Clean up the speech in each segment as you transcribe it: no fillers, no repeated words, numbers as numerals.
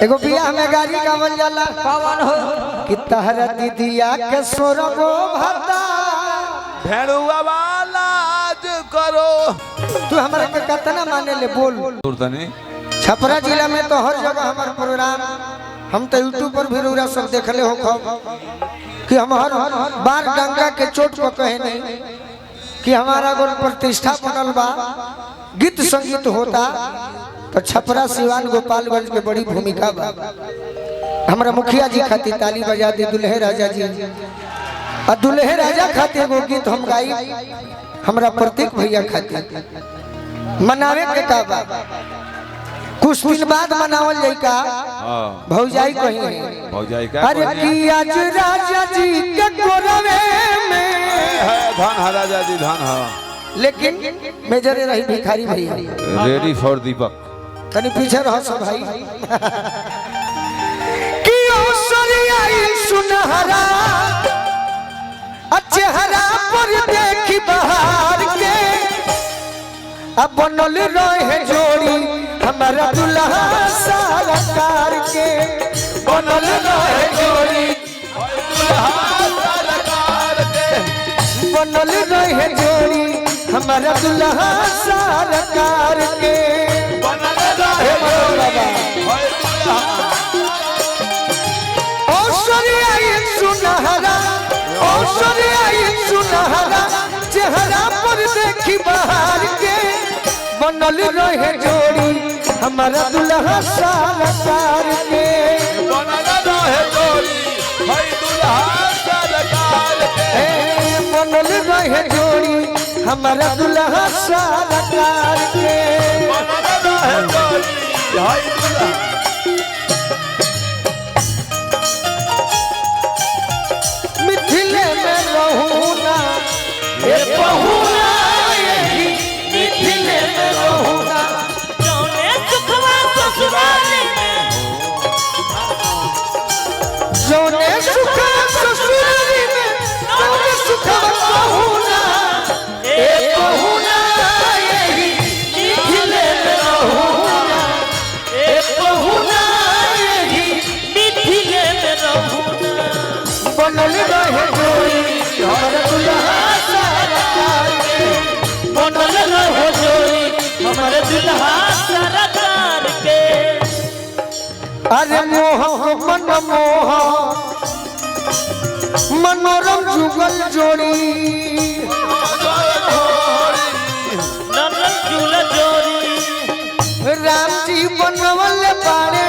एगो बियाह में गाड़ी गावल जाला कौन हो कि तहरा दीदिया के सोरगो भता भेड़ुआ वाला करो। तू हमरा के कितना माने ले बोल। छपरा जिला में तो हर जगह हमार प्रोग्राम हम तो यूट्यूब पर भी रउरा सब देखले हो कि हम हर बार गंगा के चोट पर कहे नहीं कि हमारा गोल प्रतिष्ठा बनल बा गीत संगीत होता तो छपरा सिवान गोपालगंज के बड़ी भूमिका बा। हमारा मुखिया जी खातिर ताली बजा दी दुल्हे राजा जी और दुल्हे राजा खातिर एगो गीत हम गाई हमरा प्रतीक भैया खातिर मनावे के का बा कुछ दिन बाद मनावल जाई का भौजाई कहीं है भौजाई का अरे कि आज राजा जी के गोरवे में धन हा राजा जी धन हा लेकिन मेजर रही भिखारी भैया रेडी फॉर दीपक तनी पीछे रहो सब भाई कि औसरिया सुनहरा चेहरा पर देखी बहार के अब बनल रहे जोड़ी हमारा दुल्हा सरकार के बनल रहे जोड़ी बनल रहे जोड़ी हमारा दुल्हा सरकार के सुनहरा चेहरा पर देखी बाहर के बनल रहे जोड़ी हमारा दुल्हा सरकार के बनल रहे जोड़ी भाई दुल्हा सरकार के बनल रहे जोड़ी हमारा दुल्हा सरकार के बनल रहे जोड़ी भाई दुल्हा मिथिले में रहूना ये बहुना यही मिथिले में रहूना जौने सुखवा ससुराली में जौने सुखा ससुराली में जौने सुखा बहुना ये बहुना यही मिथिले में रहूना ये बहुना यही मिथिले में रहूना बनल रहे जोड़ी हमारा दुल्हा सरकार के बनल रहो जोड़ी हमारे दुल्हा सरकार के अरे मोह मन मोह मनोरम जुगल जोड़ी नरम चूल्हा जोड़ी राम जी बनवल बाड़े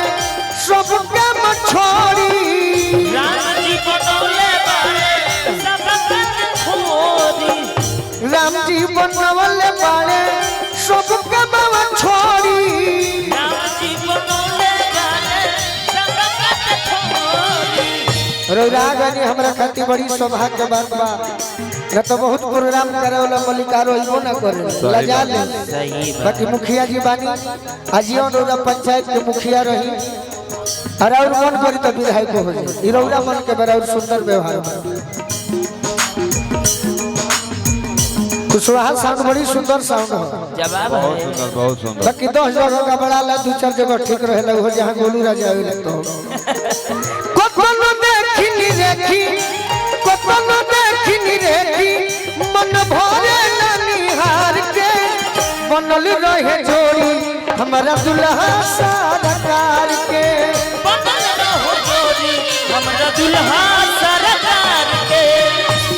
सबके मछोड़ी राम जी बनौले बारे सबके छोड़ी राम जी बनवल बाड़े सबके मछोड़ी राम जी बनौले बारे सबके छोड़ी रौरागनी हमरा खातिर बड़ी सौभाग्य के बात बा न तो बहुत प्रोग्राम करे वाला मलिकारो इहो ना करे लजा ले सही बाकी मुखिया जी बानी आजीवन रौरा पंचायत के मुखिया रही और मन करी तो विधायक हो जाए रौरा मन के बड़ा सुंदर व्यवहार कुशवाहा साउंड बड़ी सुंदर साउंड हो जवाब बहुत है सुंदर बहुत सुंदर बाकी 10 जगह का बड़ा ला 2-4 जगह ठीक रहे लग जहाँ गोलू राजा आवे तो कोतनो देखी नी देखी कोतनो देखी नी देखी मन भरे ना निहार के बनल रहे जोड़ी हमारा दुल्हा सरकार के बनल रहो जोड़ी हमारा दुल्हा सरकार के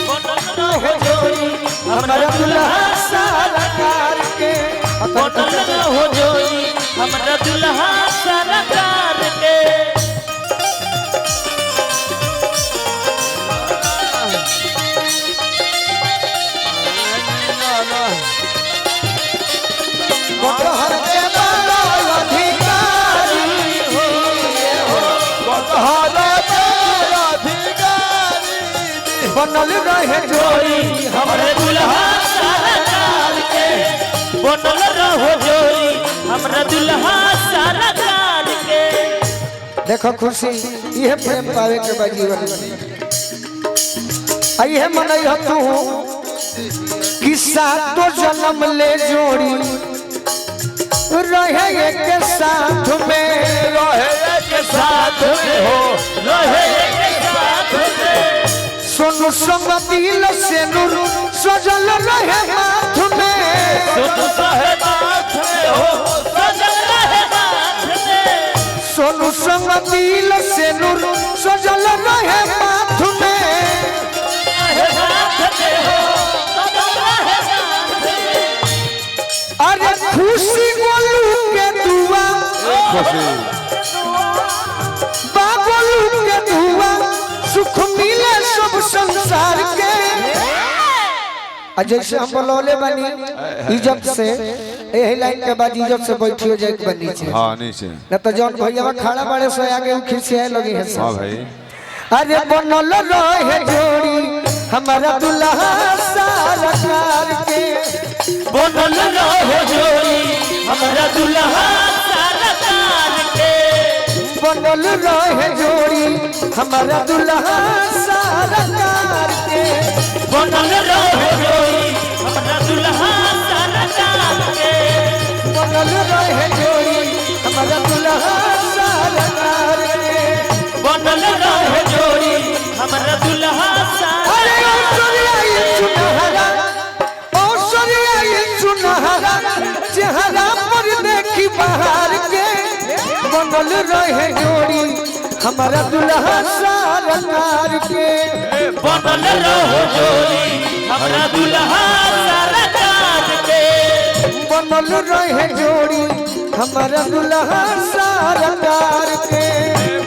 बनल रहो जोड़ी हमारा दुल्हा सरकार के बनल रहो जोड़ी हमारा दुल्हा सरकार के कटहर के बालो अधिकारी हो बनल रहे जोड़ी हमारे दुल्हा सरकार के बनल रहो जोड़ी हमारा दुल्हा सरकार के देखो खुशी यह प्रेम पावे के बा जीवन में आइए मनई हो तू किस्सा तो जन्म ले जोड़ी रहे के साथ में रहे के सोनू संग दिल से नूर सजल रहे हाथ में सोनू रहे हाथ में हो सजल रहे हाथ में सोनू संग दिल से नूर सजल रहे हाथ में हाथ में हो सजल रहे हाथ में अरे खुशी गोलू के दुआ बाबोलू के दुआ सुख मिले सब संसार के जैसे हम बोलौले बनी इज्जत से यही लाइन के बाद इज्जत से बैठियो जाए बनी छे हां नीचे न तो जौन भैया खड़ा बड़े सो आगे खिसियाए लगी है हां भाई अरे बनल रहे जोड़ी हमारा दुल्हा सरकार के बनल रहे जोड़ी हमारा दुल्हा सरकार के बनल रहे जोड़ी हमारा दुल्हा सरकार के बनल रहे जोड़ी हमारा दुल्हा सरकार के बनल रहे जोड़ी हमारा दुल्हा सरकार के बनल रहे जोड़ी हमारा दुल्हा अरे ओ सोनिया सुनहरा चेहरा पर देखी बाहर के बनल रहे जोड़ी हमारा दुल्हा सरकार के बनल रहे जोड़ी हमारा दुल्हा सरकार के बनल रहे जोड़ी हमारा दुल्हा सरकार के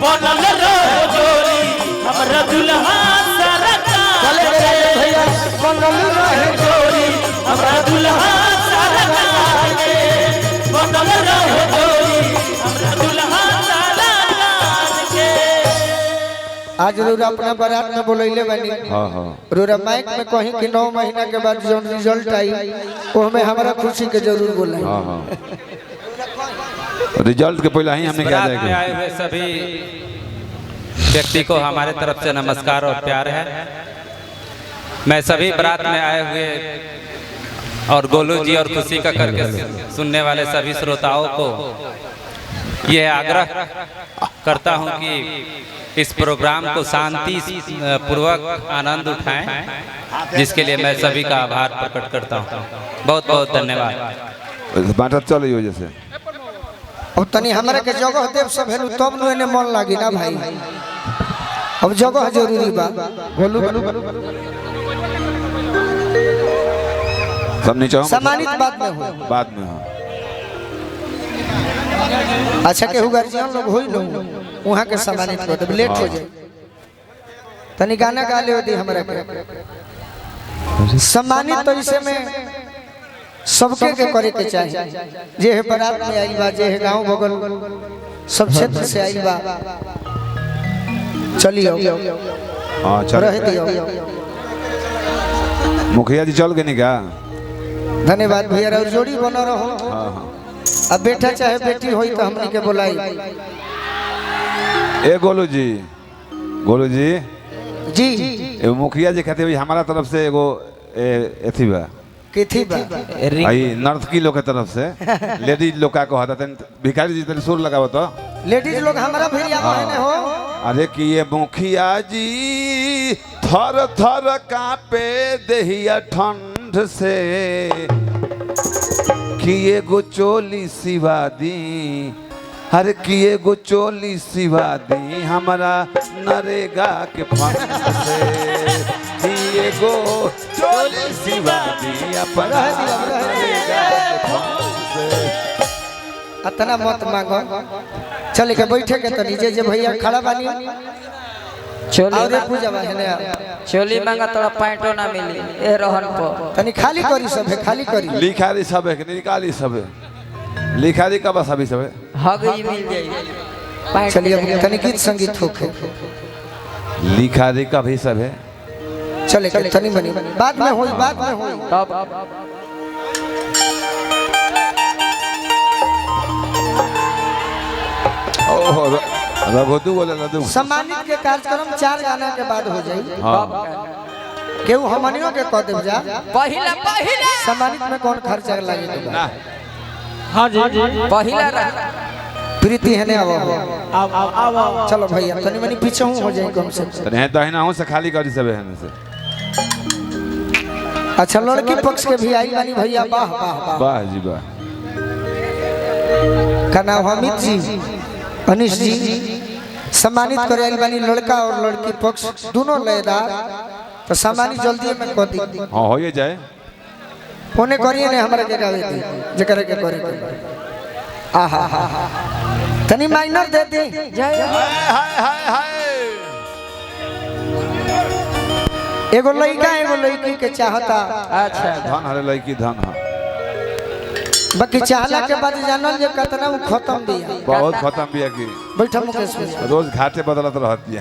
बनल रहे जोड़ी हमारा दुल्हा सरकार के भैया बनल रहे जोड़ी हमारा दुल्हा सरकार के बनल रहे जोड़ी हमारा दुल्हा सरकार के आज रोरा अपना बारात में बोलैले बनी हां हां रोरा माइक में कहीं कि 9 महीना के बाद जो रिजल्ट आई वो हमें हमारा खुशी के जरूर बोला हां हां रिजल्ट के पहले ही हमने क्या बारात में आए हुए सभी व्यक्ति को हमारे तरफ से नमस्कार और प्यार है। मैं सभी बारात में आए हुए और गोलू जी और खुशी का करके सुनने वाले सभी श्रोताओं को यह आग्रह करता हूं कि इस प्रोग्राम को शांति पूर्वक आनंद उठाएं, जिसके लिए मैं सभी का आभार प्रकट करता हूं। बहुत बहुत धन्यवाद। बांटा चल जैसे अब तनी हमरा के जगह देव सब हेलु तब नु एने मन लागी ना भाई। अब जगह जरूरी बा बोलू सब नीचे सम्मानित बाद में हो बाद में हां अच्छा के गार्जियन लोग होई लो वहां के सम्मानित कर दे लेट हो जाए तनी गाना गा ले दी हमरा के सम्मानित तो इसे में सबके के करे के चाहिए जे है बारात में आइल बा जे है गांव बगल सब क्षेत्र से आइल बा चलियो हां चल रह दियो मुखिया जी चल के नहीं क्या धन्यवाद भैया और जोड़ी बना रहो। हां हां अब बेटा चाहे बेटी होई तो हमनी के बुलाई ए गोलू जी जी ए मुखिया जी कहते भाई हमारा तरफ से एगो एथी बा किथी बा आई नर्तकी लोग के तरफ से लेडीज लोग का कहता तन भिखारी जी तन सुर लगावो तो लेडीज लोग हमारा भैया बहन हो। अरे कि ये मुखिया जी थर थर कांपे देहिया ठंड से कि ये गो चोली सिवा दी हर किए गो चोली सिवा दी हमारा नरेगा के फंड से किए गो चोली सिवा दी अपना नरेगा के फंड से। अतना मत मांगो चल के बैठे के तो नीचे जे भैया खड़ा बानी और पूजा बहने चोली मांगा तोरा पैंटो ना मिली ए रहन पर तनी खाली करी सब है खाली करी लिखारी सब है निकाली सब है लिखारी का बस अभी सब है हग ही मिल जाई। चलिए तनी गीत संगीत होके लिखारी का भी सब है चले के तनी बनी बाद में होई तब ओहो रघुतु बोले रघु सम्मानित के कार्यक्रम 4 गाना के बाद हो जाई। हाँ केहू हमनियों के कह देब जा पहिला सम्मानित में कौन खर्चा लगेगा ना पहिला रह प्रीति है ने अब चलो भैया तनी मनी पीछे हो जाए कम से तने दहिना हूं से खाली करी सब है से अच्छा लड़की पक्ष के भी आई बानी भैया, वाह वाह वाह। वाह जी वाह। का नाम अमित जी, अनिश जी सम्मानित करे आई बानी लड़का और लड़की पक्ष दोनों लयदार। तो सम्मानित जल्दी में कर दी। हाँ हो ये जाए। ओने करिए ने हमरा के गावे दी जेकरा के करे। आहा हा हा तनी माइनर दे दी। जय हाय हाय हाय। एगो लड़का एगो लड़की के चाहता। अच्छा धन हरे लड़की धन हा। बाकी चाहला के बाद जानल जे कितना वो खत्म दिया। बहुत खत्म बिया की। बैठा मुकेश में रोज घाटे बदलत रहती है।